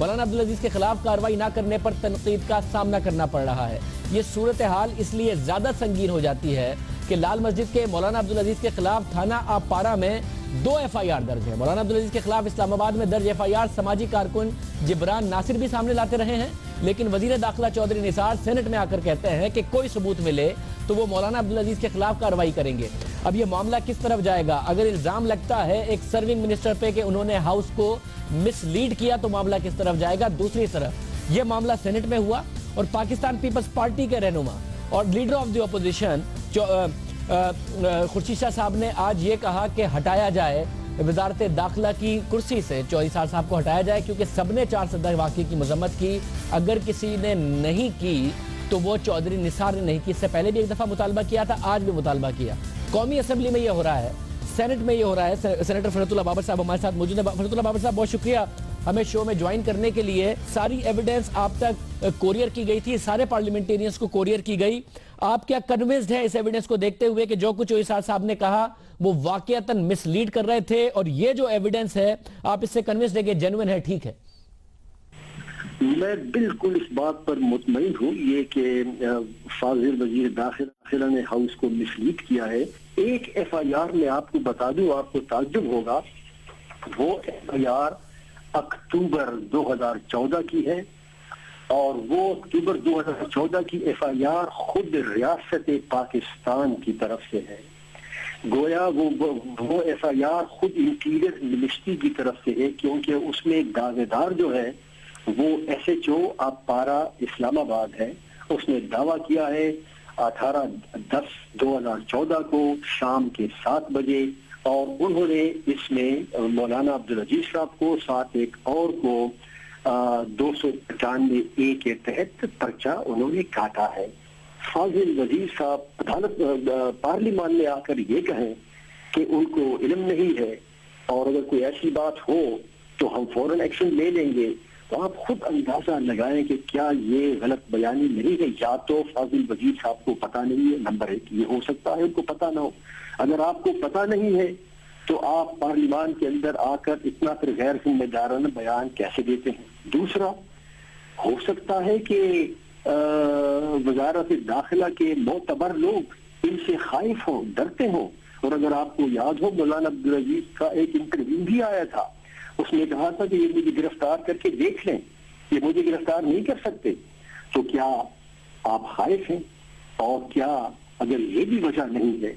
مولانا عبدالعزیز کے خلاف کارروائی نہ کرنے پر تنقید کا سامنا کرنا پڑ رہا ہے۔ یہ صورتحال اس لیے زیادہ سنگین ہو جاتی ہے کہ لال مسجد کے مولانا عبدالعزیز کے خلاف تھانہ آپارہ میں 2 FIR درج ہیں۔ مولانا عبدالعزیز کے خلاف اسلام آباد میں درج FIR سماجی کارکن جبران ناصر بھی سامنے لاتے رہے ہیں، لیکن وزیر داخلہ چودھری نثار سینٹ میں آ کر کہتے ہیں کہ کوئی ثبوت ملے تو وہ مولانا عبدالعزیز کے خلاف کارروائی کریں گے۔ اب یہ معاملہ کس طرف جائے گا؟ اگر الزام لگتا ہے ایک سرونگ منسٹر پہ کہ انہوں نے ہاؤس کو مس لیڈ کیا تو معاملہ کس طرف جائے گا؟ دوسری طرف یہ معاملہ سینٹ میں ہوا اور پاکستان پیپلز پارٹی کے رہنما اور leader of the opposition Khurshid Shah صاحب نے آج یہ کہا کہ ہٹایا جائے وزارت داخلہ کی کرسی سے چودھری صاحب کو ہٹایا جائے، کیونکہ سب نے 4 صدر واقعے کی مذمت کی، اگر کسی نے نہیں کی تو وہ چودھری نثار نے نہیں کی۔ اس سے پہلے بھی ایک دفعہ مطالبہ کیا تھا، آج بھی مطالبہ کیا۔ قومی اسمبلی میں یہ ہو رہا ہے، سینٹ میں یہ ہو رہا ہے۔ سینیٹر فرحت اللہ بابر صاحب ہمارے ساتھ موجود ہیں۔ فرحت اللہ بابر صاحب بہت شکریہ ہمیں شو میں جوائن کرنے کے لیے۔ ساری ایویڈنس آپ تک کوریئر کی گئی تھی، سارے پارلیمنٹیرینز کو کوریئر کی گئی، آپ کیا کنوینسڈ ہے اس ایویڈنس کو دیکھتے ہوئے کہ جو کچھ اسحاق صاحب نے کہا وہ واقعتاً مس لیڈ کر رہے تھے، اور یہ جو ایویڈنس ہے آپ اس سے کنوینسڈ ہے کہ جینوئن ہے، ٹھیک ہے؟ میں بالکل اس بات پر مطمئن ہوں یہ کہ فاضل وزیر داخلہ نے ہاؤس کو مس لیڈ کیا ہے۔ ایک FIR میں آپ کو بتا دوں، آپ کو تعجب ہوگا، وہ FIR اکتوبر 2014 کی ہے، اور وہ اکتوبر 2014 کی FIR خود ریاست پاکستان کی طرف سے ہے۔ گویا وہ FIR خود انٹیریئر منسٹری کی طرف سے ہے، کیونکہ اس میں ایک دعوے دار جو ہے وہ SHO آپارہ اسلام آباد ہے۔ اس نے دعویٰ کیا ہے 18/10/2014 کو شام کے 7 بجے، اور انہوں نے اس میں مولانا عبدالعزیز صاحب کو ساتھ ایک اور کو 295A کے تحت پرچہ انہوں نے کاٹا ہے۔ فاضل وزیر صاحب عدالت پارلیمان میں آ کر یہ کہیں کہ ان کو علم نہیں ہے، اور اگر کوئی ایسی بات ہو تو ہم فوراً ایکشن لے لیں گے، تو آپ خود اندازہ لگائیں کہ کیا یہ غلط بیانی نہیں ہے؟ یا تو فاضل وزیر صاحب کو پتہ نہیں ہے، نمبر 1، یہ ہو سکتا ہے ان کو پتہ نہ ہو۔ اگر آپ کو پتہ نہیں ہے تو آپ پارلیمان کے اندر آ کر اتنا پھر غیر ذمہ دارانہ بیان کیسے دیتے ہیں؟ دوسرا، ہو سکتا ہے کہ وزارت داخلہ کے معتبر لوگ ان سے خائف ہوں، ڈرتے ہوں، اور اگر آپ کو یاد ہو مولانا عبدالعزیز کا ایک انٹرویو بھی آیا تھا، اس نے کہا تھا کہ یہ مجھے گرفتار کر کے دیکھ لیں، یہ مجھے گرفتار نہیں کر سکتے۔ تو کیا آپ خائف ہیں؟ اور کیا اگر یہ بھی وجہ نہیں ہے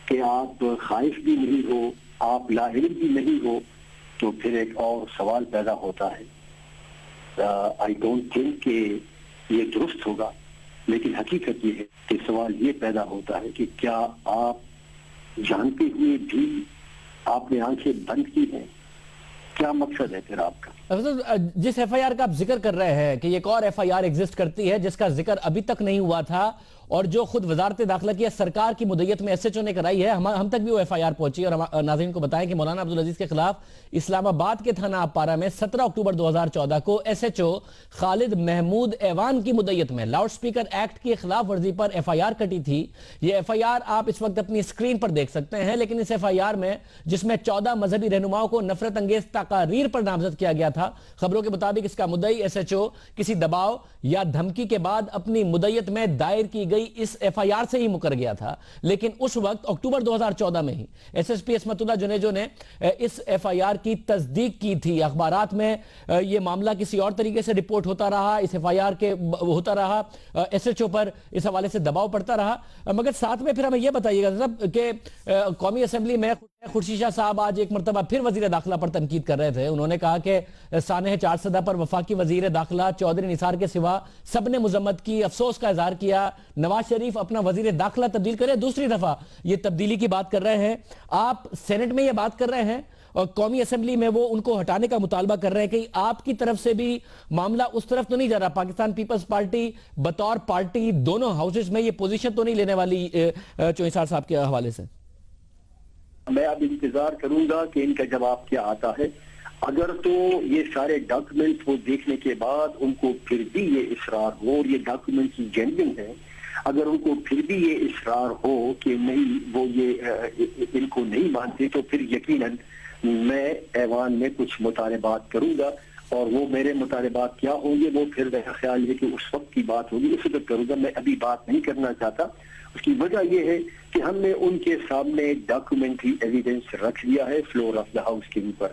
کہ آپ خائف بھی نہیں ہو، آپ لا علم بھی نہیں ہو، تو پھر ایک اور سوال پیدا ہوتا ہے۔ آئی ڈونٹ تھنک کہ یہ درست ہوگا، لیکن حقیقت یہ ہے کہ سوال یہ پیدا ہوتا ہے کہ کیا آپ جانتے ہوئے بھی آپ نے آنکھیں بند کی ہیں؟ کیا مقصد ہے پھر آپ کا؟ جس FIR کا آپ ذکر کر رہے ہیں کہ ایک اور FIR ایگزسٹ کرتی ہے جس کا ذکر ابھی تک نہیں ہوا تھا، اور جو خود وزارت داخلہ کی سرکار کی مدعیت میں SHO نے کرائی ہے، ہم تک بھی وہ FIR پہنچی، اور ناظرین کو بتائیں کہ مولانا عبدالعزیز کے خلاف اسلام آباد کے تھانہ آپارہ میں 17 اکتوبر 2014 کو SHO خالد محمود ایوان کی مدعیت میں لاؤڈ سپیکر ایکٹ کی خلاف ورزی پر FIR کٹی تھی۔ یہ FIR آپ اس وقت اپنی اسکرین پر دیکھ سکتے ہیں، لیکن اس FIR میں جس میں 14 مذہبی رہنماؤں کو نفرت انگیز تقاریر پر نامزد کیا گیا تھا، خبروں کے مطابق اس کا مدعی SHO کسی دباؤ یا دھمکی کے بعد اپنی مدعیت میں دائر کی گئی اس FIR سے ہی مکر گیا تھا، لیکن اس وقت اکتوبر 2014 میں ہی SSP عصمت اللہ جنیجو نے اس FIR کی تصدیق کی تھی۔ اخبارات میں یہ معاملہ کسی اور طریقے سے رپورٹ ہوتا رہا، اس FIR کے ہوتا رہا، SHO پر اس حوالے سے دباؤ پڑتا رہا، مگر ساتھ میں پھر ہمیں یہ بتائیے گا کہ قومی اسمبلی میں خورشید شاہ صاحب آج ایک مرتبہ پھر وزیر داخلہ پر تنقید کر رہے تھے۔ انہوں نے کہا کہ سانحہ 4 صدہ پر وفاقی وزیر داخلہ چودھری نثار کے سوا سب نے مذمت کی، افسوس کا اظہار کیا، نواز شریف اپنا وزیر داخلہ تبدیل کرے، دوسری دفعہ یہ تبدیلی کی بات کر رہے ہیں۔ آپ سینٹ میں یہ بات کر رہے ہیں اور قومی اسمبلی میں وہ ان کو ہٹانے کا مطالبہ کر رہے ہیں، کہ آپ کی طرف سے بھی معاملہ اس طرف تو نہیں جا رہا؟ پاکستان پیپلز پارٹی بطور پارٹی دونوں ہاؤسز میں یہ پوزیشن تو نہیں لینے والی چودھری صاحب کے حوالے سے؟ میں اب انتظار کروں گا کہ ان کا جواب کیا آتا ہے۔ اگر تو یہ سارے ڈاکومنٹ وہ دیکھنے کے بعد ان کو پھر بھی یہ اصرار ہو، اور یہ ڈاکومنٹ جینوئن ہے، اگر ان کو پھر بھی یہ اصرار ہو کہ نہیں وہ یہ ان کو نہیں مانتے، تو پھر یقیناً میں ایوان میں کچھ مطالبات کروں گا۔ اور وہ میرے مطالبات کیا ہوں گے وہ پھر میرا خیال ہے کہ اس وقت کی بات ہوگی، اس وقت کروں گا، میں ابھی بات نہیں کرنا چاہتا۔ اس کی وجہ یہ ہے کہ ہم نے ان کے سامنے ڈاکومنٹری ایویڈنس رکھ دیا ہے فلور آف دا ہاؤس کے اوپر،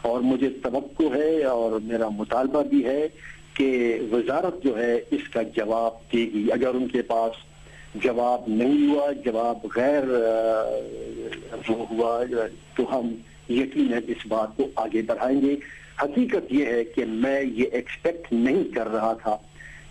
اور مجھے توقع ہے اور میرا مطالبہ بھی ہے کہ وزارت جو ہے اس کا جواب دے گی۔ اگر ان کے پاس جواب نہیں ہوا، جواب غیر وہ ہوا، تو ہم یقیناً اس بات کو آگے بڑھائیں گے۔ حقیقت یہ ہے کہ میں یہ ایکسپیکٹ نہیں کر رہا تھا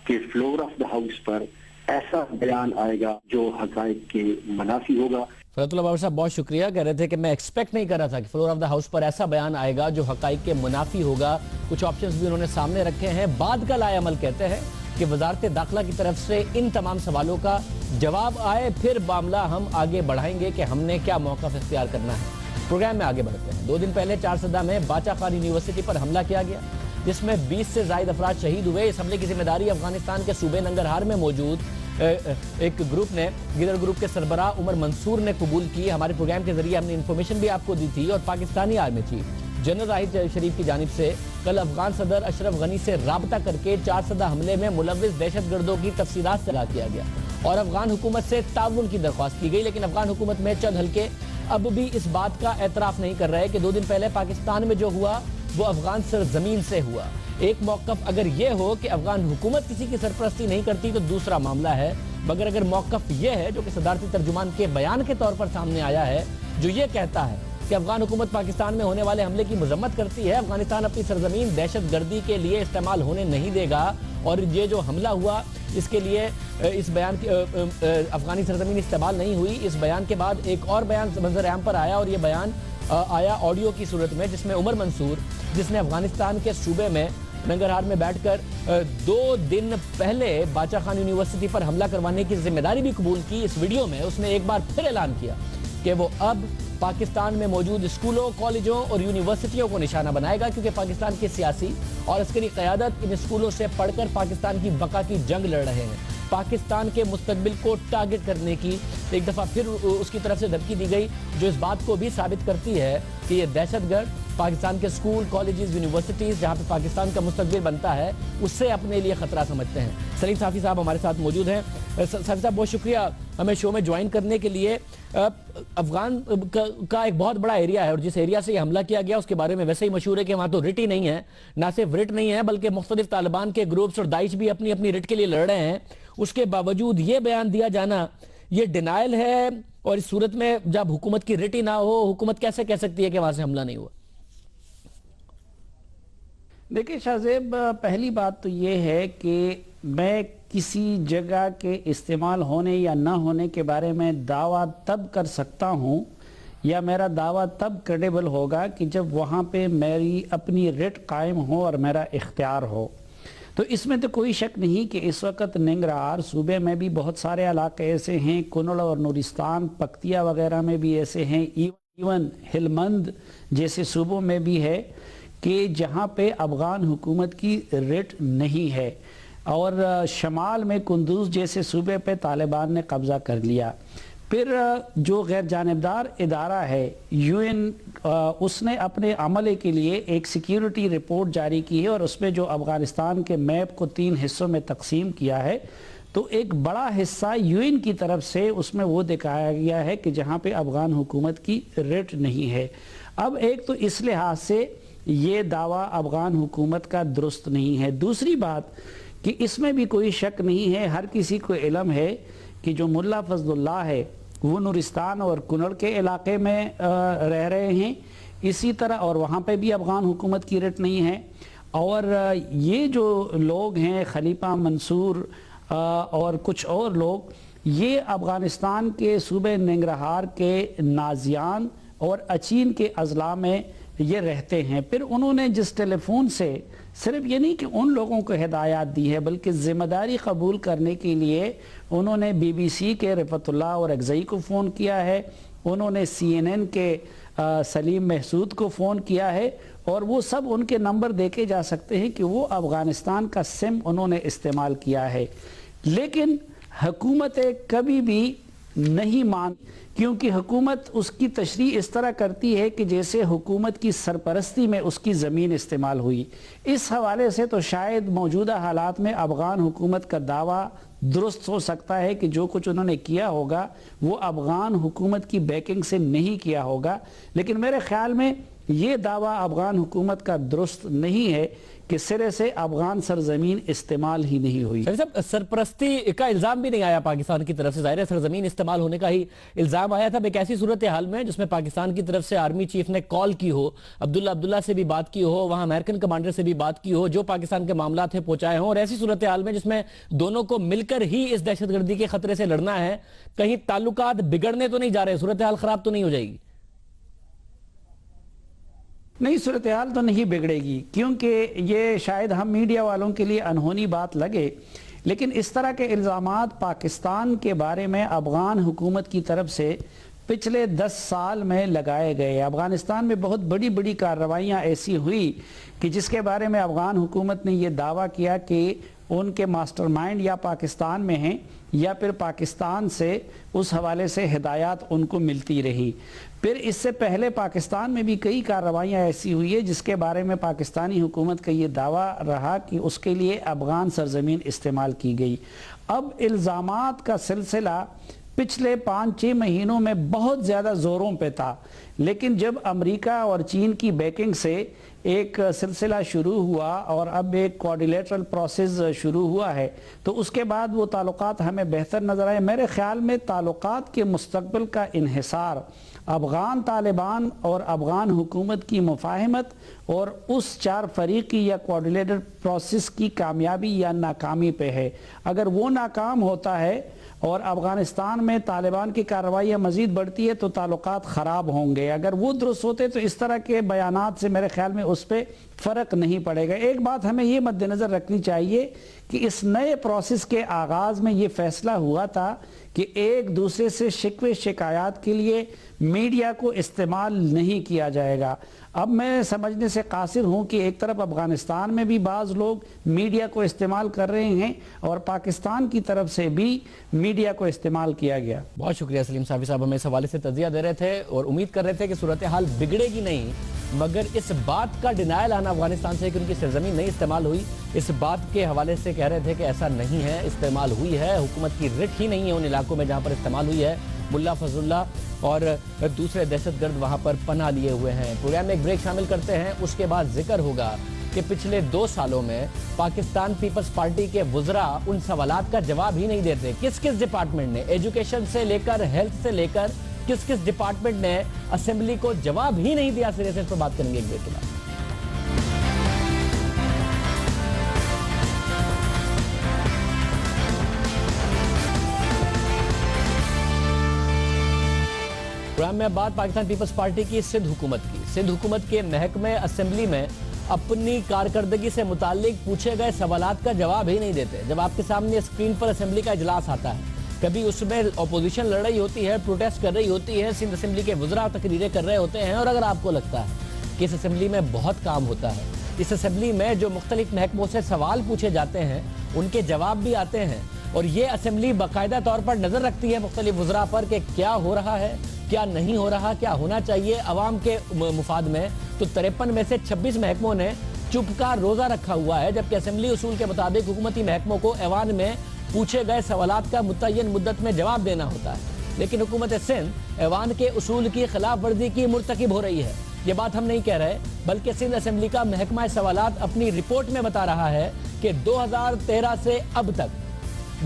کہ فلور آف دا ہاؤس پر ایسا بیان آئے گا جو حقائق کے منافی ہوگا۔ فرحت اللہ بابر صاحب بہت شکریہ، کہہ رہے تھے کہ میں ایکسپیکٹ نہیں کر رہا تھا کہ فلور آف دا ہاؤس پر ایسا بیان آئے گا جو حقائق کے منافی ہوگا۔ کچھ آپشنز بھی انہوں نے سامنے رکھے ہیں۔ بعد کا لائے عمل کہتے ہیں کہ وزارت داخلہ کی طرف سے ان تمام سوالوں کا جواب آئے، پھر معاملہ ہم آگے بڑھائیں گے کہ ہم نے کیا موقف اختیار کرنا ہے۔ پروگرام میں آگے بڑھتے ہیں۔ 2 دن پہلے چارسدہ میں باچا خان یونیورسٹی پر حملہ کیا گیا جس میں 20 سے زائد افراد شہید ہوئے۔ اس حملے کی ذمہ داری افغانستان کے صوبے ننگرہار میں موجود ایک گروپ نے، گدر گروپ کے سربراہ عمر منصور نے قبول کی۔ ہمارے پروگرام کے ذریعے ہم نے انفارمیشن بھی آپ کو دی تھی، اور Pakistani army chief general Raheel Sharif کی جانب سے کل افغان صدر اشرف غنی سے رابطہ کر کے چارسدہ حملے میں ملوث دہشت گردوں کی تفصیلات طلب کیا گیا اور افغان حکومت سے تعاون کی درخواست کی گئی، لیکن افغان حکومت میں چند حلقے اب بھی اس بات کا اعتراف نہیں کر رہے کہ 2 دن پہلے پاکستان میں جو ہوا وہ افغان سرزمین سے ہوا۔ ایک موقف اگر یہ ہو کہ افغان حکومت کسی کی سرپرستی نہیں کرتی تو دوسرا معاملہ ہے، مگر اگر موقف یہ ہے جو کہ صدارتی ترجمان کے بیان کے طور پر سامنے آیا ہے جو یہ کہتا ہے کہ افغان حکومت پاکستان میں ہونے والے حملے کی مذمت کرتی ہے، افغانستان اپنی سرزمین دہشت گردی کے لیے استعمال ہونے نہیں دے گا، اور یہ جو حملہ ہوا اس کے لیے اس بیان کی افغانی سرزمین استعمال نہیں ہوئی۔ اس بیان کے بعد ایک اور بیان منظر عام پر آیا، اور یہ بیان آیا آڈیو کی صورت میں، جس میں عمر منصور، جس نے افغانستان کے صوبے میں ننگرہار میں بیٹھ کر 2 دن پہلے باچا خان یونیورسٹی پر حملہ کروانے کی ذمہ داری بھی قبول کی، اس ویڈیو میں اس نے ایک بار پھر اعلان کیا کہ وہ اب پاکستان میں موجود اسکولوں، کالجوں اور یونیورسٹیوں کو نشانہ بنائے گا، کیونکہ پاکستان کی سیاسی اور عسکری قیادت ان اسکولوں سے پڑھ کر پاکستان کی بقا کی جنگ لڑ رہے ہیں۔ پاکستان کے مستقبل کو ٹارگٹ کرنے کی ایک دفعہ پھر اس کی طرف سے دھمکی دی گئی، جو اس بات کو بھی ثابت کرتی ہے کہ یہ دہشت گرد پاکستان کے اسکول، کالجز، یونیورسٹیز جہاں پہ پاکستان کا مستقبل بنتا ہے اس سے اپنے لیے خطرہ سمجھتے ہیں۔ سلیم صافی صاحب ہمارے ساتھ موجود ہیں۔ صافی صاحب بہت شکریہ ہمیں شو میں جوائن کرنے کے لیے۔ افغان کا ایک بہت بڑا ایریا ہے، اور جس ایریا سے یہ حملہ کیا گیا اس کے بارے میں ویسے ہی مشہور ہے کہ وہاں تو رٹ ہی نہیں ہے، نہ صرف رٹ نہیں ہے بلکہ مختلف طالبان کے گروپس اور داعش بھی اپنی اپنی رٹ کے لیے لڑ رہے ہیں۔ اس کے باوجود یہ بیان دیا جانا یہ ڈینائل ہے، اور اس صورت میں جب حکومت کی رٹ ہی نہ ہو، حکومت کیسے کہہ سکتی ہے کہ وہاں سے حملہ نہیں ہوا؟ دیکھیں شاہ زیب، پہلی بات تو یہ ہے کہ میں کسی جگہ کے استعمال ہونے یا نہ ہونے کے بارے میں دعویٰ تب کر سکتا ہوں، یا میرا دعویٰ تب کریڈیبل ہوگا کہ جب وہاں پہ میری اپنی رٹ قائم ہو اور میرا اختیار ہو۔ تو اس میں تو کوئی شک نہیں کہ اس وقت ننگرہار صوبے میں بھی بہت سارے علاقے ایسے ہیں، کنڑ اور نورستان، پکتیا وغیرہ میں بھی ایسے ہیں، ایون ہلمند جیسے صوبوں میں بھی ہے کہ جہاں پہ افغان حکومت کی رٹ نہیں ہے، اور شمال میں کندوز جیسے صوبے پہ طالبان نے قبضہ کر لیا۔ پھر جو غیر جانبدار ادارہ ہے یو این، اس نے اپنے عملے کے لیے ایک سیکیورٹی رپورٹ جاری کی ہے، اور اس میں جو افغانستان کے میپ کو 3 حصوں میں تقسیم کیا ہے، تو ایک بڑا حصہ یو این کی طرف سے اس میں وہ دکھایا گیا ہے کہ جہاں پہ افغان حکومت کی رٹ نہیں ہے۔ اب ایک تو اس لحاظ سے یہ دعویٰ افغان حکومت کا درست نہیں ہے۔ دوسری بات کہ اس میں بھی کوئی شک نہیں ہے، ہر کسی کو علم ہے کہ جو ملا فضل اللہ ہے وہ نورستان اور کنڑ کے علاقے میں رہ رہے ہیں، اسی طرح اور وہاں پہ بھی افغان حکومت کی رٹ نہیں ہے، اور یہ جو لوگ ہیں خلیفہ منصور اور کچھ اور لوگ، یہ افغانستان کے صوبے ننگرہار کے نازیان اور اچین کے اضلاع میں یہ رہتے ہیں۔ پھر انہوں نے جس ٹیلی فون سے صرف یہ نہیں کہ ان لوگوں کو ہدایات دی ہے، بلکہ ذمہ داری قبول کرنے کے لیے انہوں نے بی بی سی کے رفعت اللہ اور اکزئی کو فون کیا ہے، انہوں نے سی این این کے سلیم محسود کو فون کیا ہے، اور وہ سب ان کے نمبر دیکھے جا سکتے ہیں کہ وہ افغانستان کا سم انہوں نے استعمال کیا ہے۔ لیکن حکومتیں کبھی بھی نہیں مان کیونکہ حکومت اس کی تشریح اس طرح کرتی ہے کہ جیسے حکومت کی سرپرستی میں اس کی زمین استعمال ہوئی. اس حوالے سے تو شاید موجودہ حالات میں افغان حکومت کا دعویٰ درست ہو سکتا ہے کہ جو کچھ انہوں نے کیا ہوگا وہ افغان حکومت کی بیکنگ سے نہیں کیا ہوگا، لیکن میرے خیال میں یہ دعویٰ افغان حکومت کا درست نہیں ہے کہ سرے سے افغان سرزمین استعمال ہی نہیں ہوئی. سرپرستی کا الزام بھی نہیں آیا پاکستان کی طرف سے، ظاہر ہے سرزمین استعمال ہونے کا ہی الزام آیا تھا ایک ایسی صورتحال میں جس میں پاکستان کی طرف سے آرمی چیف نے کال کی ہو، عبداللہ سے بھی بات کی ہو، وہاں امریکن کمانڈر سے بھی بات کی ہو، جو پاکستان کے معاملات ہیں پہنچائے ہوں، اور ایسی صورتحال میں جس میں دونوں کو مل کر ہی اس دہشت گردی کے خطرے سے لڑنا ہے، کہیں تعلقات بگڑنے تو نہیں جا رہے، صورتحال خراب تو نہیں ہو جائے گی؟ نہیں، صورتحال تو نہیں بگڑے گی، کیونکہ یہ شاید ہم میڈیا والوں کے لیے انہونی بات لگے، لیکن اس طرح کے الزامات پاکستان کے بارے میں افغان حکومت کی طرف سے پچھلے 10 سال میں لگائے گئے. افغانستان میں بہت بڑی بڑی کارروائیاں ایسی ہوئی کہ جس کے بارے میں افغان حکومت نے یہ دعویٰ کیا کہ ان کے ماسٹر مائنڈ یا پاکستان میں ہیں یا پھر پاکستان سے اس حوالے سے ہدایات ان کو ملتی رہی. پھر اس سے پہلے پاکستان میں بھی کئی کارروائیاں ایسی ہوئی ہیں جس کے بارے میں پاکستانی حکومت کا یہ دعویٰ رہا کہ اس کے لیے افغان سرزمین استعمال کی گئی. اب الزامات کا سلسلہ پچھلے 5-6 مہینوں میں بہت زیادہ زوروں پہ تھا، لیکن جب امریکہ اور چین کی بیکنگ سے ایک سلسلہ شروع ہوا اور اب ایک کوارڈیلیٹرل پروسیس شروع ہوا ہے تو اس کے بعد وہ تعلقات ہمیں بہتر نظر آئے. میرے خیال میں تعلقات کے مستقبل کا انحصار افغان طالبان اور افغان حکومت کی مفاہمت اور اس 4 فریقی یا کوارڈیلیٹر پروسیس کی کامیابی یا ناکامی پہ ہے. اگر وہ ناکام ہوتا ہے اور افغانستان میں طالبان کی کارروائیاں مزید بڑھتی ہے تو تعلقات خراب ہوں گے. اگر وہ درست ہوتے تو اس طرح کے بیانات سے میرے خیال میں اس پہ فرق نہیں پڑے گا. ایک بات ہمیں یہ مد نظر رکھنی چاہیے کہ اس نئے پروسیس کے آغاز میں یہ فیصلہ ہوا تھا کہ ایک دوسرے سے شکوے شکایات کے لیے میڈیا کو استعمال نہیں کیا جائے گا. اب میں سمجھنے سے قاصر ہوں کہ ایک طرف افغانستان میں بھی بعض لوگ میڈیا کو استعمال کر رہے ہیں اور پاکستان کی طرف سے بھی میڈیا کو استعمال کیا گیا. بہت شکریہ سلیم صافی صاحب، ہمیں اس حوالے سے تجزیہ دے رہے تھے اور امید کر رہے تھے کہ صورتحال بگڑے گی نہیں، مگر اس بات کا ڈینائل آنا افغانستان سے کہ ان کی سرزمین نہیں استعمال ہوئی، اس بات کے حوالے سے کہہ رہے تھے کہ ایسا نہیں ہے، استعمال ہوئی ہے. حکومت کی رٹ ہی نہیں ہے ان علاقوں میں جہاں پر استعمال ہوئی ہے. ملا فضل اللہ اور دوسرے دہشت گرد وہاں پر پناہ لیے ہوئے ہیں. پروگرام میں ایک بریک شامل کرتے ہیں، اس کے بعد ذکر ہوگا کہ پچھلے 2 سالوں میں پاکستان پیپلز پارٹی کے وزراء ان سوالات کا جواب ہی نہیں دیتے. کس ڈپارٹمنٹ نے ایجوکیشن سے لے کر ہیلتھ سے لے کر کس ڈپارٹمنٹ نے اسمبلی کو جواب ہی نہیں دیا سرے سے، اس پر بات کریں گے ایک بریک کے بعد. پروگرام میں بات پاکستان پیپلز پارٹی کی سندھ حکومت کے محکمہ اسمبلی میں اپنی کارکردگی سے متعلق پوچھے گئے سوالات کا جواب ہی نہیں دیتے. جب آپ کے سامنے اسکرین پر اسمبلی کا اجلاس آتا ہے، کبھی اس میں اپوزیشن لڑ رہی ہوتی ہے، پروٹیسٹ کر رہی ہوتی ہے، سندھ اسمبلی کے وزراء تقریریں کر رہے ہوتے ہیں، اور اگر آپ کو لگتا ہے کہ اس اسمبلی میں بہت کام ہوتا ہے، اس اسمبلی میں جو مختلف محکموں سے سوال پوچھے جاتے ہیں ان کے جواب بھی آتے ہیں، اور یہ اسمبلی باقاعدہ طور پر نظر رکھتی ہے مختلف وزراء پر کہ کیا ہو رہا ہے، کیا نہیں ہو رہا، کیا ہونا چاہیے عوام کے مفاد میں، تو 53 میں سے 26 محکموں نے چپ کا روزہ رکھا ہوا ہے، جبکہ اسمبلی اصول کے مطابق حکومتی محکموں کو ایوان میں پوچھے گئے سوالات کا متعین مدت میں جواب دینا ہوتا ہے. لیکن حکومت سندھ ایوان کے اصول کی خلاف ورزی کی مرتکب ہو رہی ہے. یہ بات ہم نہیں کہہ رہے، بلکہ سندھ اسمبلی کا محکمہ سوالات اپنی رپورٹ میں بتا رہا ہے کہ 2013 سے اب تک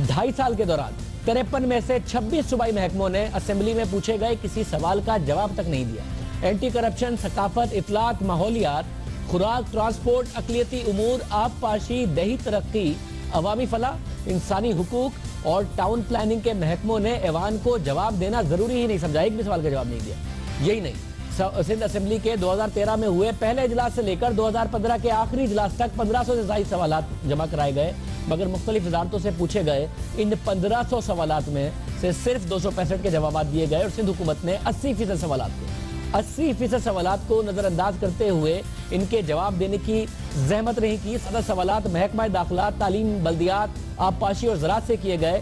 2.5 سال کے دوران 53 میں سے 26 صوبائی محکموں نے اسمبلی میں پوچھے گئے کسی سوال کا جواب تک نہیں دیا. اینٹی کرپشن، ثقافت، اطلاعات، ماحولیات، خوراک، ٹرانسپورٹ، اقلیتی امور، آب پاشی، دیہی ترقی، عوامی فلاح، انسانی حقوق اور ٹاؤن پلاننگ کے محکموں نے ایوان کو جواب دینا ضروری ہی نہیں سمجھا. ایک بھی سوال کا جواب نہیں دیا. یہی نہیں، سندھ اسمبلی کے 2013 میں ہوئے پہلے اجلاس سے لے کر 2015 کے آخری اجلاس تک 1500 سے زائد سوالات جمع کرائے گئے، مگر مختلف وزارتوں سے پوچھے گئے ان 1500 سوالات میں سے صرف 265 کے جوابات دیے گئے، اور سندھ حکومت نے 80% سوالات کو نظر انداز کرتے ہوئے ان کے جواب دینے کی زحمت نہیں کی. صدر سوالات محکمہ داخلہ، تعلیم، بلدیات، آب پاشی اور زراعت سے کیے گئے.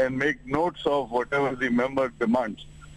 and make notes of whatever the member demands,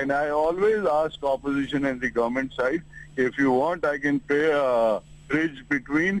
And I always ask opposition and the government side, if you want, I can pay a bridge between,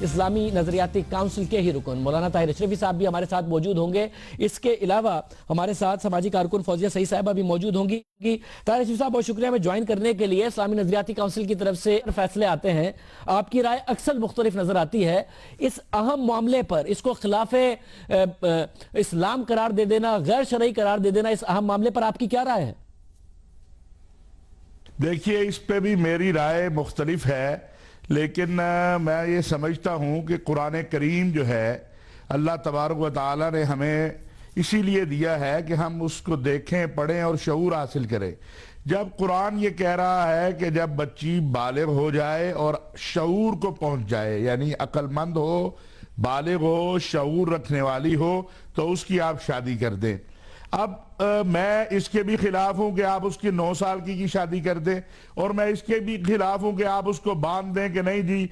اسلامی نظریاتی کاؤنسل کے ہی رکن مولانا طاہر اشرفی صاحب بھی ہمارے ساتھ موجود ہوں گے. اس کے علاوہ ہمارے ساتھ سماجی کارکن فوزیہ سعید صاحبہ بھی موجود ہوں گی. طاہر اشرفی صاحب بہت شکریہ ہمیں جوائن کرنے کے لیے. اسلامی نظریاتی کاؤنسل کی طرف سے فیصلے آتے ہیں, آپ کی رائے اکثر مختلف نظر آتی ہے. اس اہم معاملے پر اس کو خلاف اسلام قرار دے دینا, غیر شرعی قرار دے دینا, اس اہم معاملے پر آپ کی کیا رائے ہے؟ دیکھیے اس پہ بھی میری رائے مختلف ہے, لیکن میں یہ سمجھتا ہوں کہ قرآن کریم جو ہے اللہ تبارک و تعالی نے ہمیں اسی لیے دیا ہے کہ ہم اس کو دیکھیں, پڑھیں اور شعور حاصل کریں. جب قرآن یہ کہہ رہا ہے کہ جب بچی بالغ ہو جائے اور شعور کو پہنچ جائے, یعنی عقل مند ہو, بالغ ہو, شعور رکھنے والی ہو, تو اس کی آپ شادی کر دیں. اب میں اس کے بھی خلاف ہوں کہ آپ اس کی 9 سال کی شادی کر دیں, اور میں اس کے بھی خلاف ہوں کہ آپ اس کو باندھ دیں کہ نہیں جی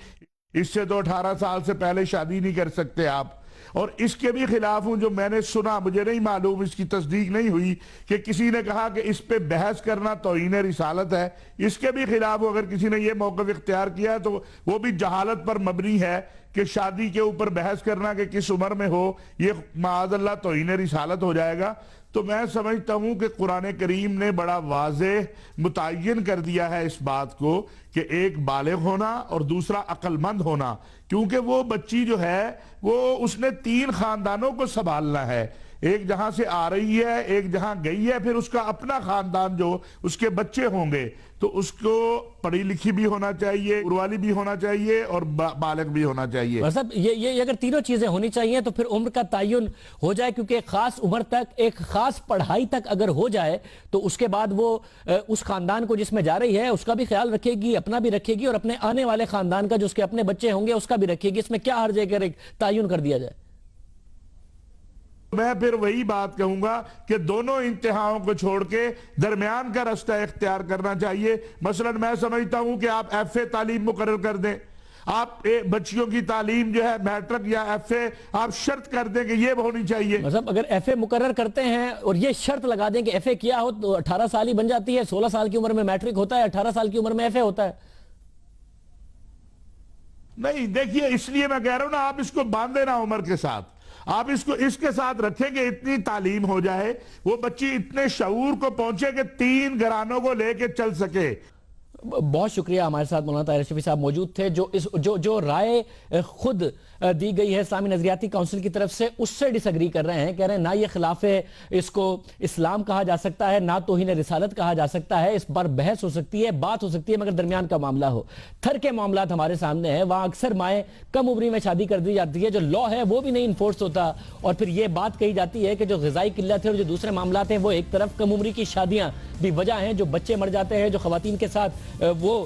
اس سے تو 18 سال سے پہلے شادی نہیں کر سکتے آپ. اور اس کے بھی خلاف ہوں جو میں نے سنا, مجھے نہیں معلوم, اس کی تصدیق نہیں ہوئی, کہ کسی نے کہا کہ اس پہ بحث کرنا توہین رسالت ہے. اس کے بھی خلاف ہوں, اگر کسی نے یہ موقف اختیار کیا ہے تو وہ بھی جہالت پر مبنی ہے کہ شادی کے اوپر بحث کرنا کہ کس عمر میں ہو, یہ معاذ اللہ توہین رسالت ہو جائے گا. تو میں سمجھتا ہوں کہ قرآن کریم نے بڑا واضح متعین کر دیا ہے اس بات کو کہ ایک بالغ ہونا اور دوسرا عقل مند ہونا, کیونکہ وہ بچی جو ہے وہ اس نے 3 خاندانوں کو سنبھالنا ہے. ایک جہاں سے آ رہی ہے, ایک جہاں گئی ہے, پھر اس کا اپنا خاندان جو اس کے بچے ہوں گے, تو اس کو پڑھی لکھی بھی ہونا چاہیے, عمر بھی ہونا چاہیے, اور بالغ بھی ہونا چاہیے. مطلب یہ اگر تینوں چیزیں ہونی چاہیے تو پھر عمر کا تعین ہو جائے, کیونکہ ایک خاص عمر تک, ایک خاص پڑھائی تک اگر ہو جائے تو اس کے بعد وہ اس خاندان کو جس میں جا رہی ہے اس کا بھی خیال رکھے گی, اپنا بھی رکھے گی, اور اپنے آنے والے خاندان کا جو اس کے اپنے بچے ہوں گے اس کا بھی رکھے گی. اس میں کیا حرج ہے کہ تعین کر دیا جائے؟ میں پھر وہی بات کہوں گا کہ دونوں انتہاؤں کو چھوڑ کے درمیان کا رستہ اختیار کرنا چاہیے. مثلا میں سمجھتا ہوں کہ آپ ایف اے تعلیم مقرر کر دیں, آپ بچیوں کی تعلیم جو ہے میٹرک یا ایف اے آپ شرط کر دیں کہ یہ ہونی چاہیے. مطلب اگر ایف اے مقرر کرتے ہیں اور یہ شرط لگا دیں کہ ایف اے کیا ہو تو 18 سال ہی بن جاتی ہے, 16 سال کی عمر میں میٹرک ہوتا ہے, 18 سال کی عمر میں ایف اے ہوتا ہے. نہیں, دیکھیے اس لیے میں کہہ رہا ہوں نا, آپ اس کو باندھے نا عمر کے ساتھ, آپ اس کو اس کے ساتھ رکھیں کہ اتنی تعلیم ہو جائے, وہ بچی اتنے شعور کو پہنچے کہ 3 گھرانوں کو لے کے چل سکے. بہت شکریہ, ہمارے ساتھ مولانا طاہر اشرفی صاحب موجود تھے. جو رائے خود دی گئی ہے اسلامی نظریاتی کاؤنسل کی طرف سے, اس سے ڈس ایگری کر رہے ہیں, کہہ رہے ہیں نہ یہ خلاف اس کو اسلام کہا جا سکتا ہے, نہ توہین رسالت کہا جا سکتا ہے. اس پر بحث ہو سکتی ہے, بات ہو سکتی ہے, مگر درمیان کا معاملہ ہو. تھر کے معاملات ہمارے سامنے ہیں, وہاں اکثر مائیں کم عمری میں شادی کر دی جاتی ہے, جو لا ہے وہ بھی نہیں انفورس ہوتا, اور پھر یہ بات کہی جاتی ہے کہ جو غذائی قلت ہے اور جو دوسرے معاملات ہیں وہ ایک طرف, کم عمری کی شادیاں بھی وجہ ہیں, جو بچے مر جاتے ہیں, جو خواتین کے ساتھ وہ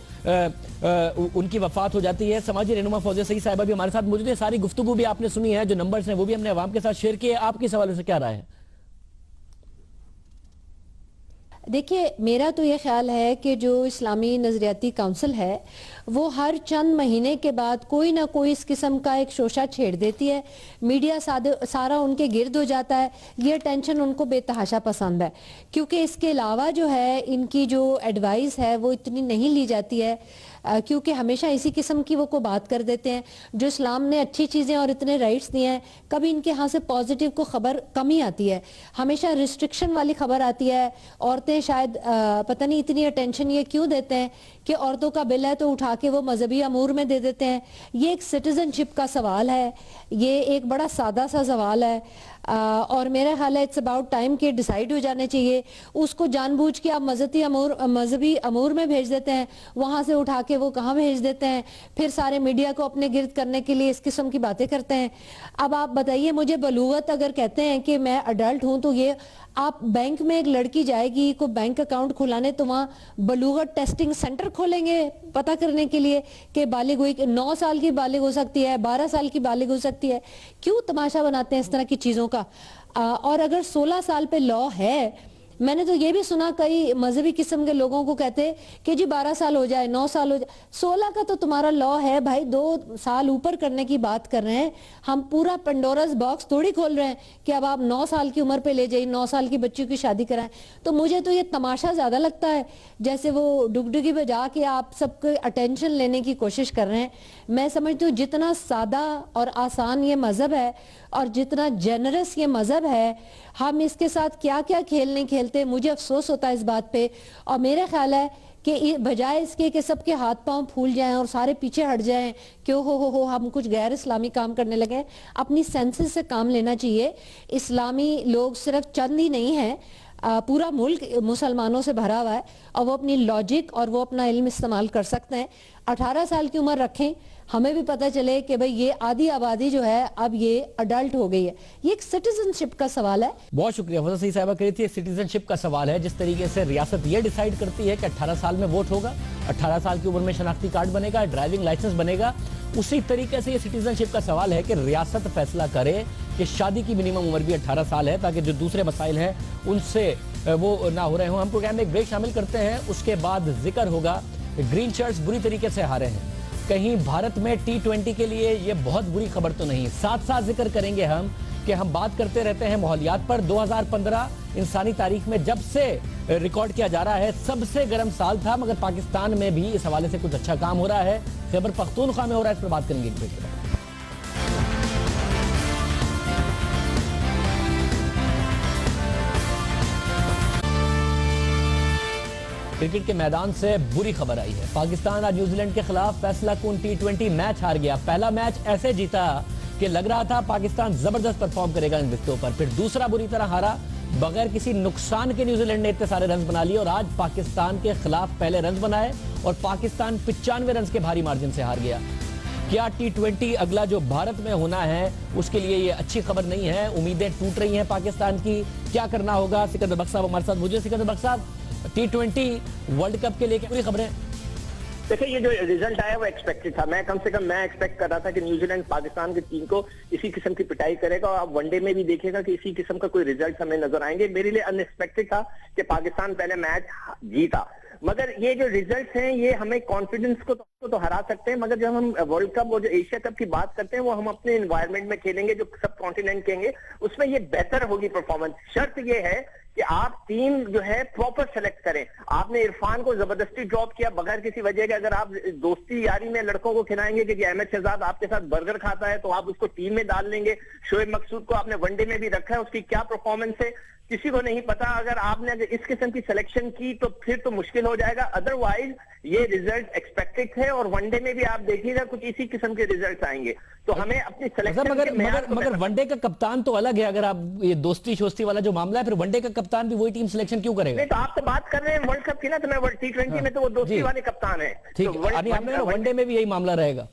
ان کی وفات ہو جاتی ہے. سماجی رہنما فوزیہ سعید صاحبہ بھی ہمارے ساتھ موجود ہے. ساری گفتگو بھی آپ نے سنی ہے, جو نمبرز ہیں وہ بھی ہم نے عوام کے ساتھ شیئر کیے. آپ کی حوالے سے کیا رائے ہے؟ دیکھیے میرا تو یہ خیال ہے کہ جو اسلامی نظریاتی کاؤنسل ہے وہ ہر چند مہینے کے بعد کوئی نہ کوئی اس قسم کا ایک شوشہ چھیڑ دیتی ہے, میڈیا سارا ان کے گرد ہو جاتا ہے. یہ ٹینشن ان کو بے تحاشا پسند ہے, کیونکہ اس کے علاوہ جو ہے ان کی جو ایڈوائز ہے وہ اتنی نہیں لی جاتی ہے, کیونکہ ہمیشہ اسی قسم کی وہ کو بات کر دیتے ہیں. جو اسلام نے اچھی چیزیں اور اتنے رائٹس دیے ہیں, کبھی ان کے ہاں سے پازیٹیو کو خبر کم ہی آتی ہے, ہمیشہ ریسٹرکشن والی خبر آتی ہے. عورتیں شاید پتہ نہیں اتنی اٹینشن یہ کیوں دیتے ہیں کہ عورتوں کا بل ہے تو اٹھا کے وہ مذہبی امور میں دے دیتے ہیں. یہ ایک سٹیزن شپ کا سوال ہے, یہ ایک بڑا سادہ سا سوال ہے, اور میرا خیال ہے اٹس اباؤٹ ٹائم کہ ڈیسائیڈ ہو جانے چاہیے. اس کو جان بوجھ کے آپ مذہبی امور میں بھیج دیتے ہیں, وہاں سے اٹھا کے وہ کہاں بھیج دیتے ہیں, پھر سارے میڈیا کو اپنے گرد کرنے کے لیے اس قسم کی باتیں کرتے ہیں. اب آپ بتائیے, مجھے بلوغت اگر کہتے ہیں کہ میں اڈلٹ ہوں, تو یہ آپ بینک میں ایک لڑکی جائے گی کو بینک اکاؤنٹ کھلانے, تو وہاں بلوغت ٹیسٹنگ سینٹر کھولیں گے پتہ کرنے کے لیے کہ بالغ ہوئی, 9 سال کی بالغ ہو سکتی ہے, 12 سال کی بالغ ہو سکتی ہے. کیوں تماشا بناتے ہیں اس طرح کی چیزوں کا؟ اور اگر 16 سال پہ لا ہے, میں نے تو یہ بھی سنا کئی مذہبی قسم کے لوگوں کو کہتے کہ جی 12 سال ہو جائے 9 سال ہو جائے 16 کا تو تمہارا لا ہے بھائی 2 سال اوپر کرنے کی بات کر رہے ہیں ہم پورا پنڈورس باکس تھوڑی کھول رہے ہیں کہ اب آپ 9 سال کی عمر پہ لے جائیں 9 سال کی بچی کی شادی کرائیں تو مجھے تو یہ تماشا زیادہ لگتا ہے جیسے وہ ڈگڈگی پہ جا کے آپ سب کو اٹینشن لینے کی کوشش کر رہے ہیں میں سمجھتی ہوں جتنا سادہ اور آسان یہ مذہب ہے اور جتنا جنرس یہ مذہب ہے ہم اس کے ساتھ کیا کیا کھیل نہیں کھیلتے مجھے افسوس ہوتا ہے اس بات پہ اور میرا خیال ہے کہ بجائے اس کے کہ سب کے ہاتھ پاؤں پھول جائیں اور سارے پیچھے ہٹ جائیں کہ ہو ہم کچھ غیر اسلامی کام کرنے لگے اپنی سینسز سے کام لینا چاہیے اسلامی لوگ صرف چند ہی نہیں ہیں پورا ملک مسلمانوں سے بھرا ہوا ہے اور وہ اپنی لاجک اور وہ اپنا علم استعمال کر سکتے ہیں 18 سال کی عمر رکھیں ہمیں بھی پتہ چلے کہ بھئی یہ آدھی آبادی جو ہے اب یہ اڈلٹ ہو گئی ہے یہ ایک سٹیزن شپ کا سوال ہے بہت شکریہ فضل صحیح صاحبہ کہی تھی سٹیزن شپ کا سوال ہے جس طریقے سے ریاست یہ ڈیسائیڈ کرتی ہے کہ 18 سال میں ووٹ ہوگا 18 سال کی عمر میں شناختی کارڈ بنے گا ڈرائیونگ لائسنس بنے گا اسی طریقے سے یہ سٹیزن شپ کا سوال ہے کہ ریاست فیصلہ کرے کہ شادی کی منیمم عمر بھی 18 سال ہے تاکہ جو دوسرے مسائل ہیں ان سے وہ نہ ہو رہے ہوں ہم پروگرام میں ایک بریک شامل کرتے ہیں اس کے بعد ذکر ہوگا گرین شرٹس بری طریقے سے ہارے ہیں کہیں بھارت میں T20 کے لیے یہ بہت بری خبر تو نہیں ساتھ ساتھ ذکر کریں گے ہم کہ ہم بات کرتے رہتے ہیں ماحولیات پر 2015 انسانی تاریخ میں جب سے ریکارڈ کیا جا رہا ہے سب سے گرم سال تھا مگر پاکستان میں بھی اس حوالے سے کچھ اچھا کام ہو رہا ہے خیبر پختونخوا میں ہو رہا ہے اس پر بات کریں گے ایک بریک کے بعد کرکٹ کے میدان سے بری خبر آئی ہے پاکستان آج نیوزی لینڈ کے خلاف فیصلہ کن T20 میچ ہار گیا پہلا میچ ایسے جیتا کہ لگ رہا تھا پاکستان زبردست پرفارم کرے گا ان وکٹوں پر پھر دوسرا بری طرح ہارا بغیر کسی نقصان کے نیوزی لینڈ نے اتنے سارے رنز بنا لیے اور آج پاکستان کے خلاف پہلے رنز بنائے اور پاکستان 95 رنز کے بھاری مارجن سے ہار گیا کیا T20 اگلا جو بھارت میں ہونا ہے اس کے لیے یہ اچھی خبر نہیں ہے امیدیں ٹوٹ رہی ہیں پاکستان کی کیا کرنا ہوگا سکندر بخش صاحب ہمارے ساتھ موجود سکندر بخش صاحب T20 ورلڈ کپ کے لیے کیا پوری خبریں دیکھیں یہ جو ریزلٹ آیا وہ ایکسپیکٹڈ تھا میں کم سے کم میں ایکسپیکٹ کر رہا تھا کہ نیوزی لینڈ پاکستان کی ٹیم کو اسی قسم کی پٹائی کرے گا اور آپ ون ڈے میں بھی دیکھے گا کہ اسی قسم کا کوئی ریزلٹ ہمیں نظر آئیں گے میرے لیے ان ایکسپیکٹڈ تھا کہ پاکستان پہلے میچ جیتا مگر یہ جو ریزلٹس ہیں یہ ہمیں کانفیڈنس کو تو ہرا سکتے ہیں مگر جب ہم ورلڈ کپ اور جو ایشیا کپ کی بات کرتے ہیں وہ ہم اپنے انوائرمنٹ میں کھیلیں گے جو سب کانٹیننٹ کہیں گے اس میں یہ بہتر ہوگی پرفارمنس شرط یہ ہے کہ آپ ٹیم جو ہے پراپر سلیکٹ کریں آپ نے عرفان کو زبردستی ڈراپ کیا بغیر کسی وجہ کے اگر آپ دوستی یاری میں لڑکوں کو کھلائیں گے کہ احمد شہزاد آپ کے ساتھ برگر کھاتا ہے تو آپ اس کو ٹیم میں ڈال لیں گے شعیب مقصود کو آپ نے ون ڈے میں بھی رکھا ہے اس کی کیا پرفارمنس ہے کسی کو نہیں پتا اگر آپ نے اس قسم کی سلیکشن کی تو پھر تو مشکل ہو جائے گا ادروائز یہ ریزلٹ ایکسپیکٹڈ تھے اور ون ڈے میں بھی آپ دیکھیے گا کچھ اسی قسم کے ریزلٹس آئیں گے تو ہمیں اپنی سلیکشن مگر ون ڈے کا کپتان تو الگ ہے اگر آپ یہ دوستی شوستی والا جو معاملہ ہے پھر ون ڈے کا کپتان بھی وہی ٹیم سلیکشن کیوں کرے گا نہیں تو آپ تو بات کر رہے ہیں ورلڈ کپ کی نا تو میں T20 میں تو وہ دوستی والے کپتان ہیں ون ڈے میں بھی یہی معاملہ رہے گا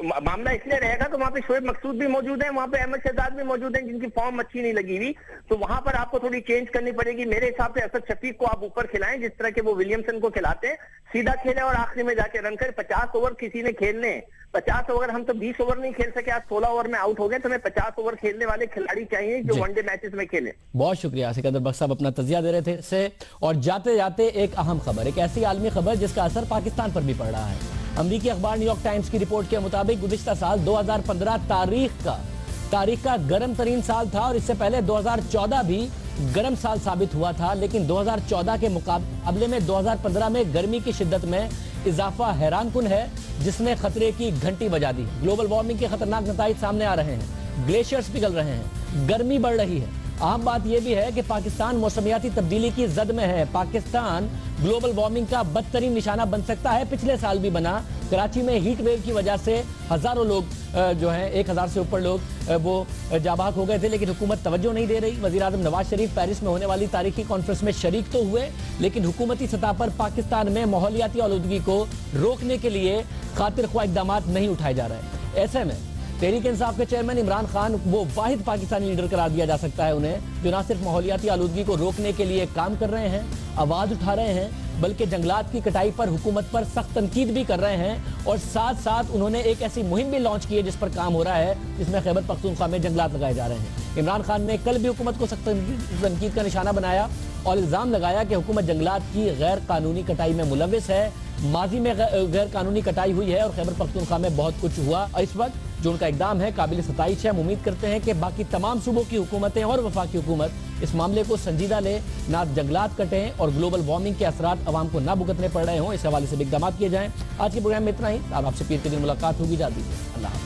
معاملہ اس لیے رہے گا کہ وہاں پہ شعیب مقصود بھی موجود ہیں وہاں پہ احمد شہزاد بھی موجود ہیں جن کی فارم اچھی نہیں لگی ہوئی تو وہاں پر آپ کو تھوڑی چینج کرنی پڑے گی میرے حساب سے اسد شفیق کو آپ اوپر کھلائیں جس طرح کہ وہ ولیمسن کو کھلاتے ہیں سیدھا کھیلیں اور آخری میں جا کے رن کریں 50 اوور کسی نے کھیلنے 50 اوور ہم تو 20 اوور نہیں کھیل سکے آج 16 اوور میں آؤٹ ہو گئے تو ہمیں 50 اوور کھیلنے والے کھلاڑی چاہیے جو ون ڈے میچز میں کھیلیں بہت شکریہ سکندر بخش صاحب اپنا تجزیہ دے رہے تھے اور جاتے جاتے ایک اہم خبر ایک ایسی عالمی خبر جس کا اثر پاکستان پر بھی پڑ رہا ہے امریکی اخبار نیو یارک ٹائمز کی رپورٹ کے مطابق گزشتہ سال 2015 تاریخ کا گرم ترین سال تھا اور اس سے پہلے 2014 بھی گرم سال ثابت ہوا تھا لیکن 2014 کے مقابلے میں 2015 میں گرمی کی شدت میں اضافہ حیران کن ہے جس نے خطرے کی گھنٹی بجا دی گلوبل وارمنگ کے خطرناک نتائج سامنے آ رہے ہیں گلیشیئرز پگھل رہے ہیں گرمی بڑھ رہی ہے اہم بات یہ بھی ہے کہ پاکستان موسمیاتی تبدیلی کی زد میں ہے پاکستان گلوبل وارمنگ کا بدترین نشانہ بن سکتا ہے پچھلے سال بھی بنا کراچی میں ہیٹ ویو کی وجہ سے ہزاروں لوگ جو ہیں 1000 سے اوپر لوگ وہ جاباک ہو گئے تھے لیکن حکومت توجہ نہیں دے رہی وزیر اعظم نواز شریف پیرس میں ہونے والی تاریخی کانفرنس میں شریک تو ہوئے لیکن حکومتی سطح پر پاکستان میں ماحولیاتی آلودگی کو روکنے کے لیے خاطر خواہ اقدامات نہیں اٹھائے جا رہے ایسے میں تحریک انصاف کے چیئرمین عمران خان وہ واحد پاکستانی لیڈر قرار دیا جا سکتا ہے انہیں جو نہ صرف ماحولیاتی آلودگی کو روکنے کے لیے کام کر رہے ہیں آواز اٹھا رہے ہیں بلکہ جنگلات کی کٹائی پر حکومت پر سخت تنقید بھی کر رہے ہیں اور ساتھ ساتھ انہوں نے ایک ایسی مہم بھی لانچ کی ہے جس پر کام ہو رہا ہے جس میں خیبر پختونخوا میں جنگلات لگائے جا رہے ہیں عمران خان نے کل بھی حکومت کو سخت تنقید کا نشانہ بنایا اور الزام لگایا کہ حکومت جنگلات کی غیر قانونی کٹائی میں ملوث ہے. ماضی میں غیر قانونی کٹائی ہوئی ہے اور خیبر پختونخوا میں بہت کچھ ہوا. اس وقت جو ان کا اقدام ہے قابل ستائش ہے. ہم امید کرتے ہیں کہ باقی تمام صوبوں کی حکومتیں اور وفاقی حکومت اس معاملے کو سنجیدہ لے, نہ جنگلات کٹیں اور گلوبل وارمنگ کے اثرات عوام کو نہ بھگتنے پڑ رہے ہوں. اس حوالے سے بھی اقدامات کیے جائیں. آج کے پروگرام میں اتنا ہی. اب آپ سے پیر کے دن ملاقات ہوگی. جا دیجیے. اللہ حافظ.